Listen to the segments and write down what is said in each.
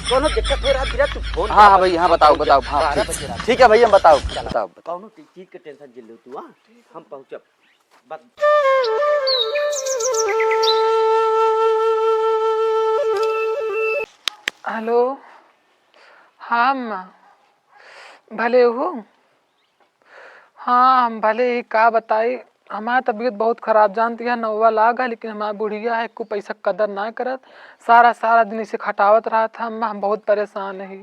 कोनो दिक्कत हो रहा भैया तू फोन। हाँ हाँ भैया, हाँ बताओ बताओ। हाँ ठीक है भैया, बताओ बताओ। कोनो चीज के टेंशन जिल लो तू। हां हम पहुंचब बस। हेलो, हाँ अम्मा, भले हो? हाँ हम भले ही, का बताई, हमारी तबीयत बहुत खराब, जानती है, नौवा लागा, लेकिन हमारा बुढ़िया है, को पैसा कदर ना करत, सारा सारा दिन इसे खटावत रहा था अम्मा, हम बहुत परेशान है।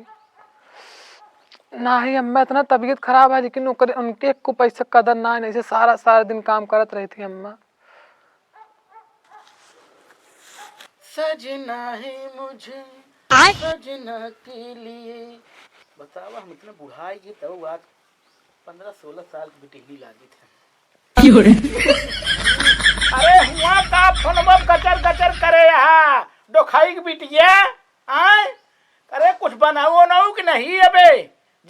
ना ही अम्मा, इतना तबीयत खराब है, लेकिन उनके को पैसा कदर ना है, इसे सारा सारा दिन काम करत रही थी अम्मा। सजना है मुझे सजना के लिए। बतावा हम इतना बुढ़ाई के तो आज 15-16 साल की बिटिंगी लागी थे। अरे हुआ का फोनवा कचर कचर करे यहाँ डोखाई की बिटिया। आए अरे कुछ बनाओ ना कि नहीं? अबे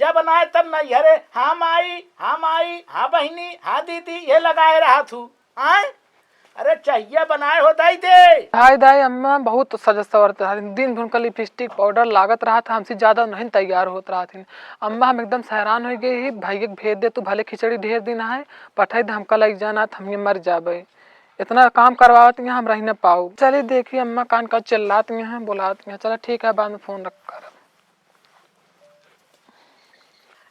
जब बनाए तब नहीं। अरे हाँ माई, हाँ माई, हाँ बहनी, हाँ दीदी, ये लगाए रहा तू। आए अरे चाहिए बनाए हो दाई दे। हाय दाई अम्मा, बहुत सजत सवरत रहा, दिन भर का लिपस्टिक पाउडर लागत रहा था, हमसे ज्यादा नहीं तैयार होत रहा थी अम्मा। हम एकदम हैरान हो गए, भाई भेज दे तू, भले खिचड़ी ढेर दिन है पठाई दे, हमका लग जाना हम ये मर जाबे, इतना काम करवाती हैं हम रह न पाऊ। चलिए देखिए अम्मा, कान का चिल्लाती हैं बुलाती हैं। चलो ठीक है, बाद में फोन रख कर।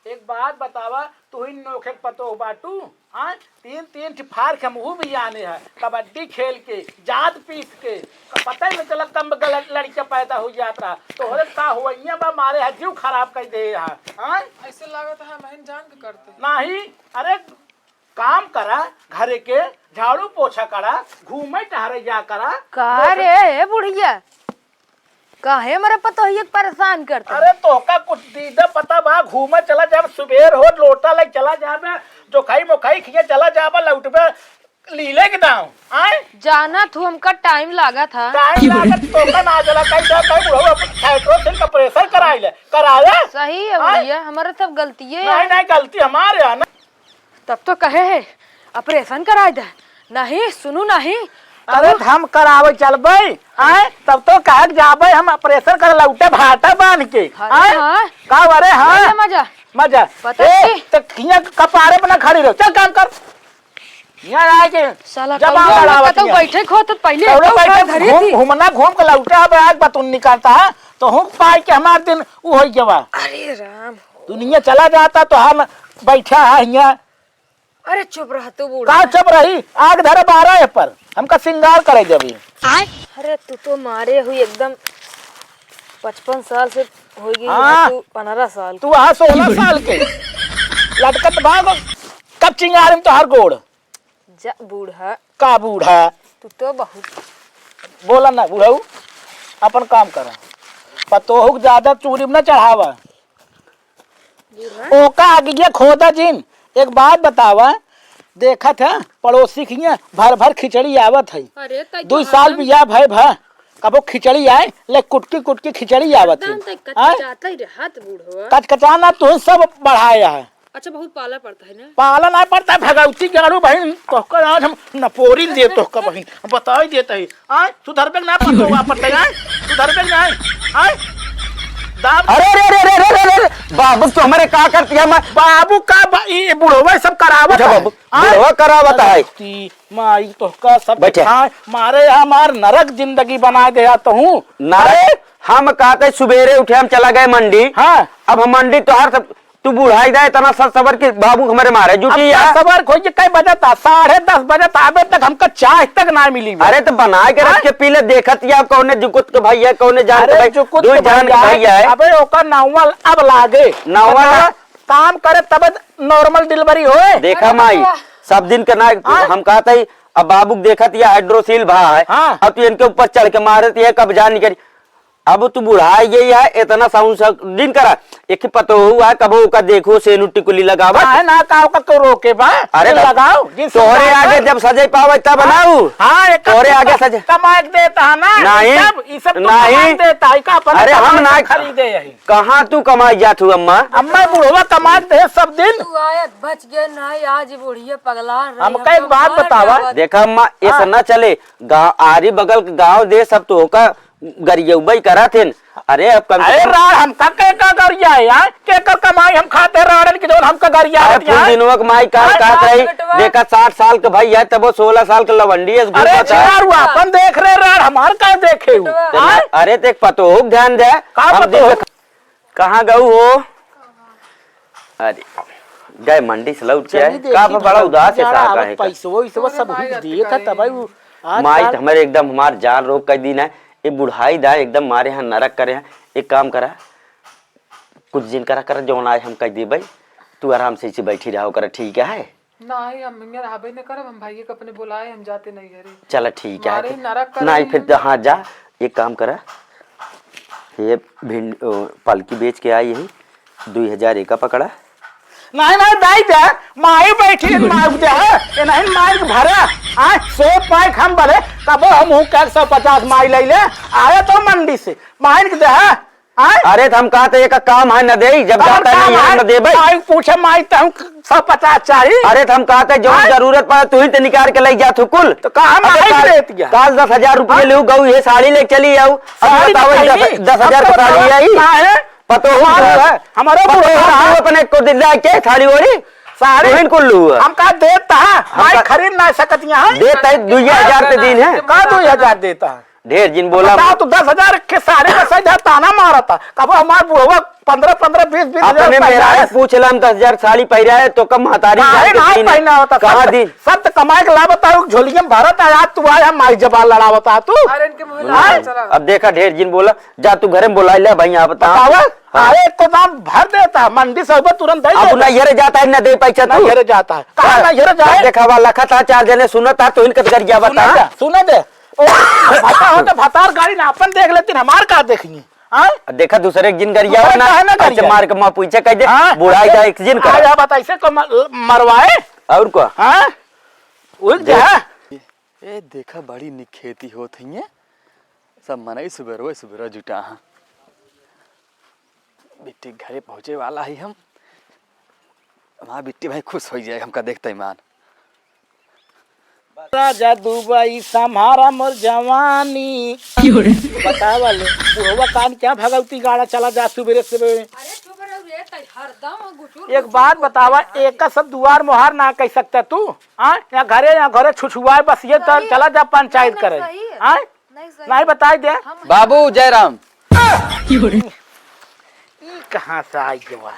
एक बात बतावा, तू ही नोखे पतो बाटू। हाँ 3-3 फार के मुँह भी आने हैं, कबड्डी खेल के, जात पीस के, पता ही नहीं चला कम लड़का पैदा हो जाता तो हो का हुआ बा मारे है, जीव खराब कर दे। हाँ ऐसे लागत है हम जान के करते नहीं। अरे काम करा, घरे के झाड़ू पोछा करा, घूमे टहरे जा करा। का रे बुढ़िया, काहे मरे पतोहिया परेशान करते? अरे तोहका कुछ दीदा पता बा, घूमे चला जाब, सुबेर हो लोटा लग चला जाबे, जो खाई मोखाई खिए चला जाबा, लौटबे लीले के दाव। आए जाना तू, हमका टाइम लागा था। टाइम लागत तोहका ना जला कई जा कई बुढ़वा हाइड्रोसिल का प्रेशर कराइले कराया। सही है बुढ़िया, हमारे सब गलती है। नहीं नहीं गलती हमारे है ना। तब तो कहे है ऑपरेशन करा दे। नहीं सुनू नहीं। अरे हम करावे चलबे। आए तब तो कह जाबे हम ऑपरेशन कर लौटे भाटा बांध के। आए का अरे हां मजा मजा ए तो किया कपारे बना खड़ी रहो, चल काम कर। यहां आए के साला तो बैठे खो तो पहले घूमना घूम के लौटे अब आज बतून निकालता है तो हूं पाई के हमार दिन वो हो जावा। अरे राम, दुनिया चला जाता तो हम बैठा है यहाँ। अरे चुप रह तू बूढ़ा। का चुप रही, आग धरे 12 पर हमका श्रृंगार करे जबी। अरे तू तो मारे हुई एकदम 55 साल से होगी। हाँ। तू 15 साल तू वहाँ 16 साल के लटकत भाग कब चिंगारी में तो हर गोड़ जा बूढ़ा। का बूढ़ा तू तो बहुत बोला ना बूढ़ाऊ, अपन काम करा, पतोहू ज्यादा चूरी में न चढ़ावा। ओका आगे खोदा जिन। एक बात बतावा, देखा था पड़ोसी की भर भर खिचड़ी आवत है। 2 साल बिया भय भा कबो खिचड़ी आए ले कुटकी कुटकी खिचड़ी आवत है। कचकचाना तो सब बढ़ाया है। अच्छा बहुत पाला पड़ता है ना? पाला ना पड़ता है, भगवती गाड़ू बहन तोहका आज हम नपोरी दे तोहका बहन बता ही देते है। आए सुधर पे ना पड़ता पड़ता है, सुधर पे ना आए दाब। अरे रे रे रे रे रे बाबू तो हमारे का करती है? बाबू का ये बुढ़वा सब करावत है। बाबू बुढ़वा करावत है माई तोहका सब बैठे मारे हमार नरक जिंदगी बना दिया तो हूँ नरक। हम कहते सुबेरे उठे हम चला गए मंडी। हाँ अब हम मंडी तो हर सब तू बुढ़ाई जाए इतना सबर के बाबू हमारे मारे जुटी है। सबर खोज कई बजे था 10:30 बजे आबे तक हमका चाय तक ना मिली। अरे तो बना के रख के पीले देखत या कौने जुकुत के भैया कौने जान के भैया है। अबे ओका नावल अब लागे नावल काम करे तब नॉर्मल डिलीवरी होए। देखा माई सब दिन का ना हम कहते अब बाबू देखत या हाइड्रोसिल भा है। अब तू इनके ऊपर चढ़ के मारती है कब जान निकली। अब तू बुढ़ाई गई है इतना साउंड दिन करा एक पतो हुआ है कबो का देखो सेनु टिकुली लगावा है ना का को रोके बा। अरे लगाओ तोहरे आगे जब सजे पावे तब बनाऊ। हां तोहरे आगे सजे कमाई देता है ना नहीं ये सब नहीं देता है का अपन। अरे हम ना खरीदे है। कहां तू कमाई जात हूं अम्मा? अम्मा बुढ़वा कमा दे सब दिन। तू आयत बच गया नहीं, आज बुढ़िया पगला रही। हमका एक बात बतावा। देखा अम्मा ऐसा ना चले, गांव आरी बगल के गांव दे सब तो होका गरियउबई करा थे। अरे अब कम अरे राड़ हमका के का गरिया है यार, के का कमाई हम खाते राड़न के जोन हमका गरिया है फुल दिनवा के माई का रही देखा 60 साल के भाई है तब वो 16 साल के लवंडी है। अरे यार वो अपन देख रहे राड़ हमार का देखे हूँ। अरे देख पतो हो ध्यान दे कहाँ गऊ हो। अरे गए मंडी से लौट के का बड़ा उदास है साहब का पैसो सब दिए था तब वो माई हमारे एकदम हमार जान रोक कर दिन है। ये बुढ़ाई दा एकदम मारे यहाँ नरक करे हैं। एक काम करा कुछ दिन करा कर जो आए हम कह दे भाई तू आराम से इसे बैठी रहो कर ठीक है नहीं हम रहबे न करब, हम भाई के अपने बुलाए हम जाते नहीं घरे। चल ठीक है नरक नहीं फिर हाँ जा एक काम करा ये भिंड पालकी बेच के आई यही 2000 का पकड़ा नहीं नहीं दाई दे माई बैठी माई दे ये नहीं माई भरा आ सो पाई हम भरे तब हम हूं 150 माई ले ले आए तो मंडी से माई के दे। अरे हम कहते एक काम है न दे जब जाता नहीं है न दे भाई माई पूछे माई तो 150 चाहिए। अरे हम कहते जो जरूरत पड़ा तू ही तो निकाल के ले जा तू कुल तो कहा माई देती है काल 10,000 रुपये ले गऊ ये साड़ी ले चली आऊ 10,000 का साड़ी आई पतो हमारा अपने को दिला के साड़ी ओड़ी साड़ी को लू हम का देता माई खरीद ना सकत यहाँ देता है 2000 के दिन है का 2000 देता है ढेर जिन बोला तो 10,000 के सारे का सही ताना मारा था कब हमार बुढ़वा 15 20 अपने मेरा पूछ ला 10,000 साड़ी पहरा है तो कम महतारी पहना होता कहा दिन सब कमाए के ला बताओ झोलियम भारत आया तू आया माई जबाल लड़ा बता तू। अब देखा ढेर जिन बोला जा तू घर में बुला ले भाई यहाँ बतावा अरे को दाम भर देता मंडी से तुरंत अब नैहरे जाता है न दे पैसा तो नैहरे जाता है कहाँ नैहरे जाए देखा वाला लखा था 4 जने सुना था तो इनका गरिया बता सुने दे भतार गाड़ी ना अपन देख लेती हमार का देखेंगे देखा दूसरे जिन गरिया ना मार के माँ पूछे कह दे बुढ़ाई का एक जिन का बता ऐसे को मरवाए और को ए देखा बड़ी निखेती होत है सब मनई सुबेरो जुटा बिट्टी घरे पहुंचे वाला ही हम हमारा बिट्टी भाई खुश हो जाए हमका देखते ईमान राजा दुबई सम्हारा मोर जवानी बता वाले बुढ़वा कान क्या भगवती गाड़ा चला जा सुबेरे सुबेरे। एक बात बतावा एक का सब दुआर मोहार ना कह सकता तू यहाँ घरे छुछुआए बस ये तो चला जा पंचायत करे नहीं बताई दे बाबू जयराम कहाँ से आई जवान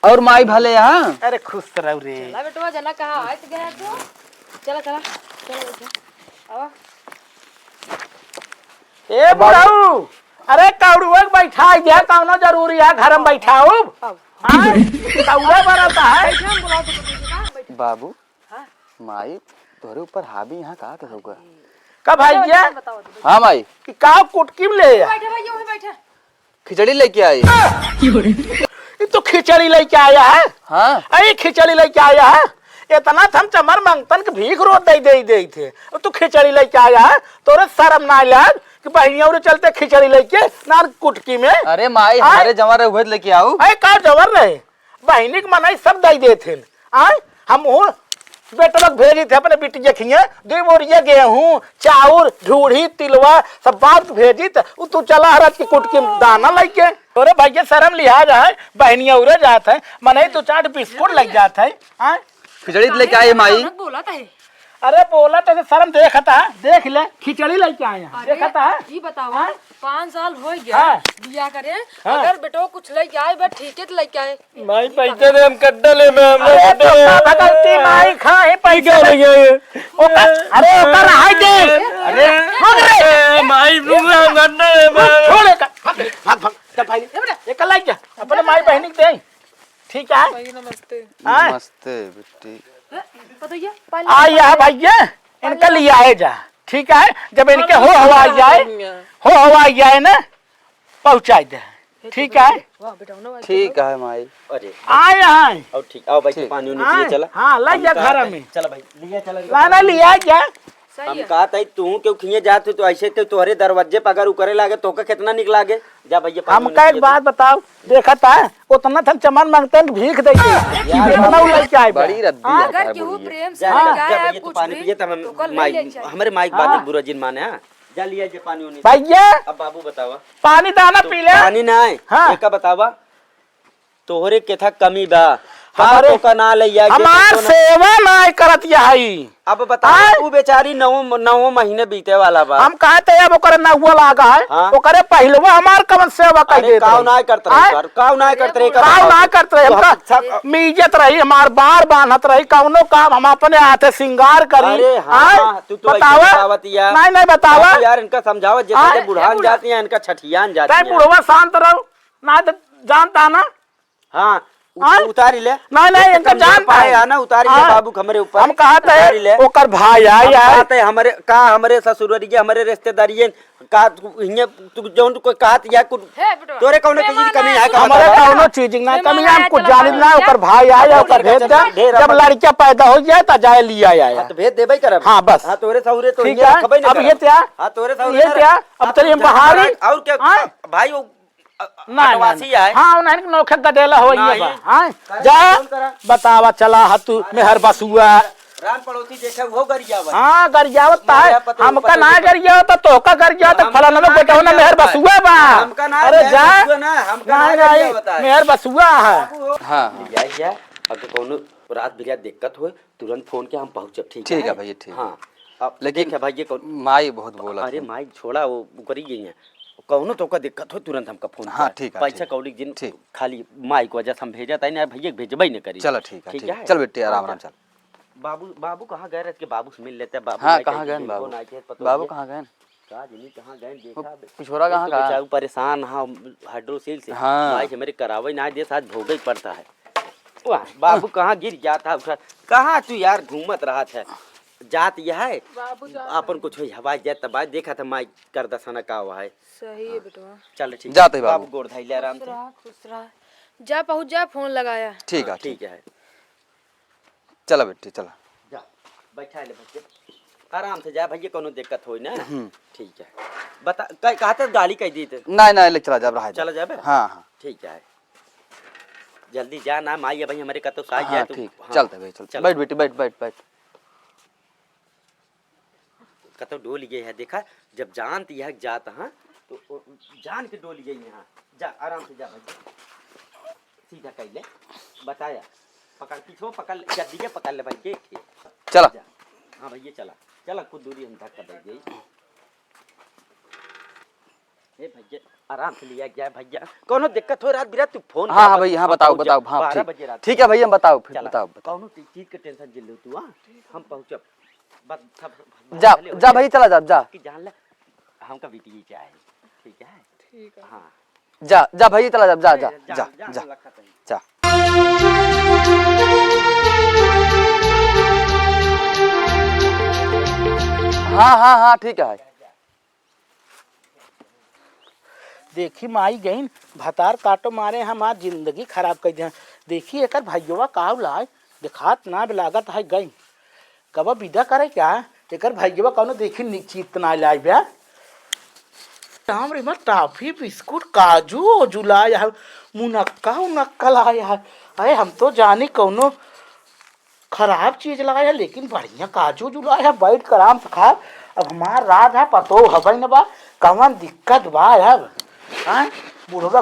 और माई भले यहाँ अरे खुश रहो रे बेटवा जना कहा आए तो गया तो चला चला चलो ए बुढ़ाऊ अरे कौड़ुआ बैठा दिया कौनो जरूरी है घर में बैठाऊ कौड़ा बनाता है बाबू माई तोरे ऊपर हावी यहाँ कहा था होगा कब भैया हाँ माई का कुटकी ले खिचड़ी लेके आई तो खिचड़ी लेके आया है। हाँ अरे खिचड़ी लेके आया है इतना हम चमर मंगतन के भीख रो दे थे तू खिचड़ी लेके आया है तोरे शर्म ना लग कि बहनिया चलते खिचड़ी लेके ना कुटकी में। अरे माई हमारे जमा हुए लेके आओ अरे का जवर रहे बहनी के मनाई सब दे देते हम बेटा भेजी थे अपने बिटिया खिए 2 बोरिया गेहूं चाउर झूठी तिलवा सब बात भेजी तू चला हरत की कुटकी दाना लेके तोरे भैया शर्म लिहाज है बहनिया उड़े जात है मने तू 4 बिस्कुट लग जात है खिचड़ी लेके आई माई बोला था अरे बोला तो शर्म देखता है देख ले खिचड़ी लेके आया देखता है ये बताओ 5 साल हो गया बिया करे अगर बेटो कुछ लेके आए बस ठीक है तो लेके आए माई पैसे दे हम कड्डा ले में भगवती माई खाए पैसे अरे ओकर हाय दे अरे माई छोड़े भाग भाई एक लाइक जा अपने माई बहनी दे ठीक है नमस्ते नमस्ते बेटी बताइए आया भैया इनका लिए आए जा ठीक है जब इनके हो हवा जाए ना पहुंचा दे ठीक है ठीक है माई अरे आए हैं और ठीक आओ भाई पानी उनी पिए चला हाँ ले जा घर में चला भाई लिया चला लाना लिया जा सही हम है। कहा था तू क्यों खिए जात तो ऐसे के तोहरे दरवाजे पर अगर उकरे लागे तो का कितना निक लागे। जा भैया पानी हमका उनी एक पिए बात बताओ, देखा था उतना थल चमन मांगते हैं भीख देंगे कितना उलझ के आए बड़ी रद्दी है अगर यार केहू बुढ़िया। प्रेम से जा क्या जा है भैया तो कुछ पानी भी पिए तब तो कल हम ले ले माइक चाहिए। हमारे माइक बात बुरा जिन माने। हां जा लिया जे पानी उनी। भैया अब बाबू बतावा पानी दाना पी ले। पानी ना है हाँ। एका बतावा तोहरे के था कमी बा हमारे- तो का ना लइया के हमार तो ना- सेवा ना करत यही। अब बता तू बेचारी 9 महीने बीते वाला बा। हम कहते अब ओकर नहुआ लागा है हाँ। ओकरे पहलवा हमार कवन सेवा कर अरे देत काव रही। ना करत रही आय? सर काव ना करत रही काव ना करत रही हमका सब- मीजत रही हमार बार बांधत रही कौनो काम हम अपने हाथे श्रृंगार करी। अरे हाँ आय? हाँ, तू तो बतावा ऐसे बतावत या। नहीं बतावा बाबू यार इनका समझावत आय? जैसे बुढ़ान जाती हैं इनका छठियान जाती तै हैं। बुढ़वा शांत रहो ना तो जानता ना। हाँ आय? उतारी ले नहीं इनका जानता पाए है ना उतारी ले आय? बाबू हमारे ऊपर हम कहते उतारी ले। हैं ओकर भाई हम आई है कहते हैं हमारे का हमारे ससुररिये हमारे रिश्तेदारी का इन्हें तू जौन कोई कहत या कुछ हे बेटवा, तोरे कौनो चीज की कमी है का हमारे बतावा? कौनो चीज ना मेहमान कमी आया, हम कुछ चलो जानित पानी ना लिया। ओकर भाई आया ओकर भेज दे ढेर जब अपन- लड़का पैदा हो जाए तो जाए लिया आया हाँ तो भेज देबे करब। हाँ, बस। हाँ तोरे सहुरे तो ठीक इन्हें है, रखबे न अब करब। ये क्या? हाँ तोरे सहुरे ये न क्या? रख- अब तेरी जा- बहारी? और क्या आय? भाई वो ना आदिवासी है हाँ उन्हें नौखे गडेला हो नहीं। हाँ करे जा कौन करा? बतावा चला हतु मेहर बसुआ रान पड़ोसी देखे वो गरिया बा। हाँ गरियावत ता है मेरा पतो- हमका पतो- ना गरियावत तो का गरियावत हमका फलाना ना बेटा ना मेहर गरियावत बसुआ बा। हमका ना अरे मेहर जा बसुआ ना, हमका ना नहीं गरियावत है। मेहर बसुआ है। हाँ या अगर कोनो रात बिरात दिक्कत हो तुरंत फोन के हम पहुंचब ठीक ठीक है भैया, ठीक है। हाँ अब लेकिन लेकिन भाई ये कौन माई बहुत बोला अरे माई छोड़ा वो करी गई है कौनो तो का दिक्कत हो तुरंत हमका फोन हाँ, कर। ठीक है, पैसा ठीक। कौड़ी जिन ठीक। खाली माई को वजह से हम भेजा था ना भैया भेजबे न करी चलो ठीक है ठीक है चल बेटे आराम आराम चल। बाबू कहाँ गए के बाबू से मिल लेते हैं बाबू हाँ नहीं कहाँ कहीं गए इनको बाबू ना के पतो बाबू ये। कहाँ गए का जिनी कहाँ गए देखा पिछोरा कहाँ गया बेचारा परेशान हाँ हाइड्रोसील से हाँ। भाई मेरे करावे ना दे आज भोगे ही पड़ता है वाह बाबू कहाँ गिर जाता है कहाँ तू यार घूमत रहा था जात यह है अपन कुछ हवाई जात तबाई देखा था माई कर दसना का हुआ है सही है बेटवा। चल ठीक जाते बाबू। गोड़ धाइले आराम से खुश रहा जा पहुंच जा फोन लगाया। ठीक है ठीक है चला बेटी चला। जा बैठा ले बच्चे आराम से जा भैया कोनो दिक्कत होई ना ठीक है बता कहा था गाड़ी कह दी थे नहीं नहीं ले चला जा रहा है चला जाबे हाँ हाँ ठीक है जल्दी जा ना माई भाई हमारे का तो साथ हाँ जाए तू ठीक हाँ, चलते भाई चल चल। बैठ बेटी बैठ बैठ बैठ। कतो डोल गए है देखा जब जानती है जाता हाँ तो जान के डोल गई यहाँ जा आराम से जा भाई सीधा कह ले बताया पकड़ पीछो पकड़ जल्दी के पकड़ ले भाई के चला जा हाँ भैया चला चला कुछ दूरी हम तक कर गई ए भैया आराम से लिया गया भैया कोनो दिक्कत हो रात बिरात तू फोन हाँ हाँ भैया हाँ बताओ बताओ हाँ 12 ठीक बजे रात ठीक है भैया बताओ फिर चला बताओ बताओ। कोनो चीज के टेंशन जिल तू हाँ हम पहुंचब बस जा जा भाई चला जा जा कि जान ले हमका बीटी चाहे ठीक है ठीक है हाँ जा जा भाई चला जा जा जा जा जा जा। हाँ हाँ हाँ ठीक है देखी माई गई भतार काटो मारे हम आज जिंदगी खराब कर दिया। देखी एक भाइयोवा काव लाए दिखात ना भी लागत है गई कब विदा करे क्या एक भाइयोवा कौनो देखी निश्चित ना लाए ब्या हम रे टॉफी बिस्कुट काजू ओजू लाया है मुनक्का उनक्का लाया है। अरे हम तो जाने कौनो खराब चीज लगाया है लेकिन बढ़िया काजू ओजू लाया है बैठ कर आराम से खा। अब हमार रात है पतो हवा न बा कौन दिक्कत बा अब हाँ बुढ़वा